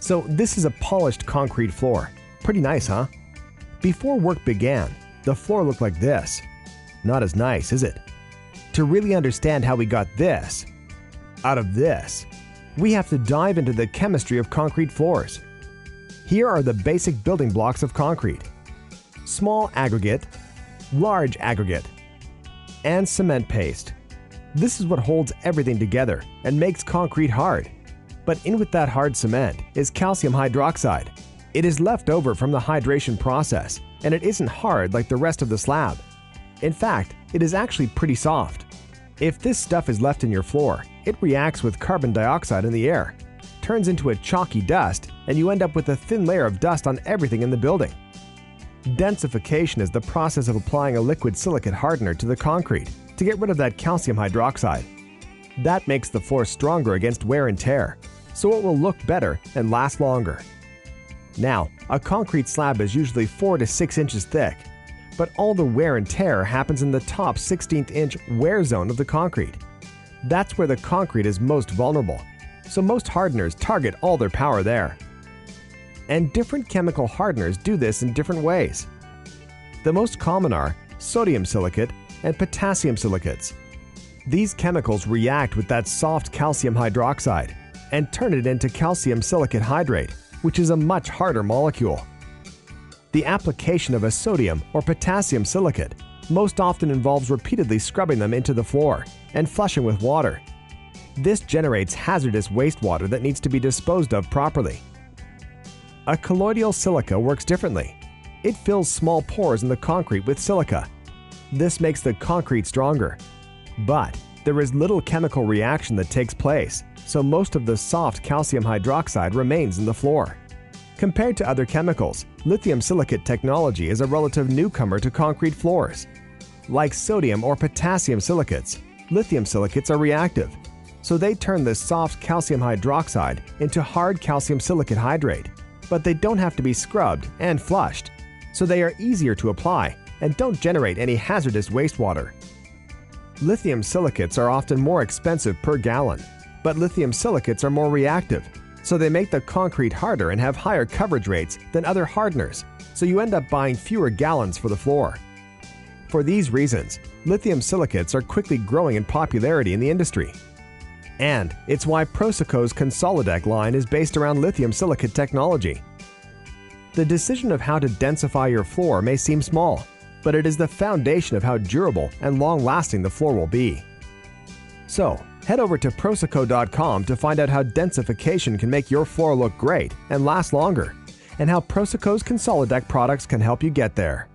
So this is a polished concrete floor. Pretty nice, huh? Before work began, the floor looked like this. Not as nice, is it? To really understand how we got this, out of this, we have to dive into the chemistry of concrete floors. Here are the basic building blocks of concrete: small aggregate, large aggregate, and cement paste. This is what holds everything together and makes concrete hard. But in with that hard cement is calcium hydroxide. It is left over from the hydration process, and it isn't hard like the rest of the slab. In fact, it is actually pretty soft. If this stuff is left in your floor, it reacts with carbon dioxide in the air, turns into a chalky dust, and you end up with a thin layer of dust on everything in the building. Densification is the process of applying a liquid silicate hardener to the concrete to get rid of that calcium hydroxide. That makes the floor stronger against wear and tear, so it will look better and last longer. Now, a concrete slab is usually 4 to 6 inches thick, but all the wear and tear happens in the top 16th inch wear zone of the concrete. That's where the concrete is most vulnerable, so most hardeners target all their power there. And different chemical hardeners do this in different ways. The most common are sodium silicate and potassium silicates. These chemicals react with that soft calcium hydroxide and turn it into calcium silicate hydrate, which is a much harder molecule. The application of a sodium or potassium silicate most often involves repeatedly scrubbing them into the floor and flushing with water. This generates hazardous wastewater that needs to be disposed of properly. A colloidal silica works differently. It fills small pores in the concrete with silica. This makes the concrete stronger. But there is little chemical reaction that takes place, so most of the soft calcium hydroxide remains in the floor. Compared to other chemicals, lithium silicate technology is a relative newcomer to concrete floors. Like sodium or potassium silicates, lithium silicates are reactive, so they turn the soft calcium hydroxide into hard calcium silicate hydrate. But they don't have to be scrubbed and flushed, so they are easier to apply and don't generate any hazardous wastewater. Lithium silicates are often more expensive per gallon, but lithium silicates are more reactive, so they make the concrete harder and have higher coverage rates than other hardeners, so you end up buying fewer gallons for the floor. For these reasons, lithium silicates are quickly growing in popularity in the industry. And it's why PROSOCO's Consolidec line is based around lithium silicate technology. The decision of how to densify your floor may seem small, but it is the foundation of how durable and long-lasting the floor will be. So, head over to PROSOCO.com to find out how densification can make your floor look great and last longer, and how PROSOCO's Consolidec products can help you get there.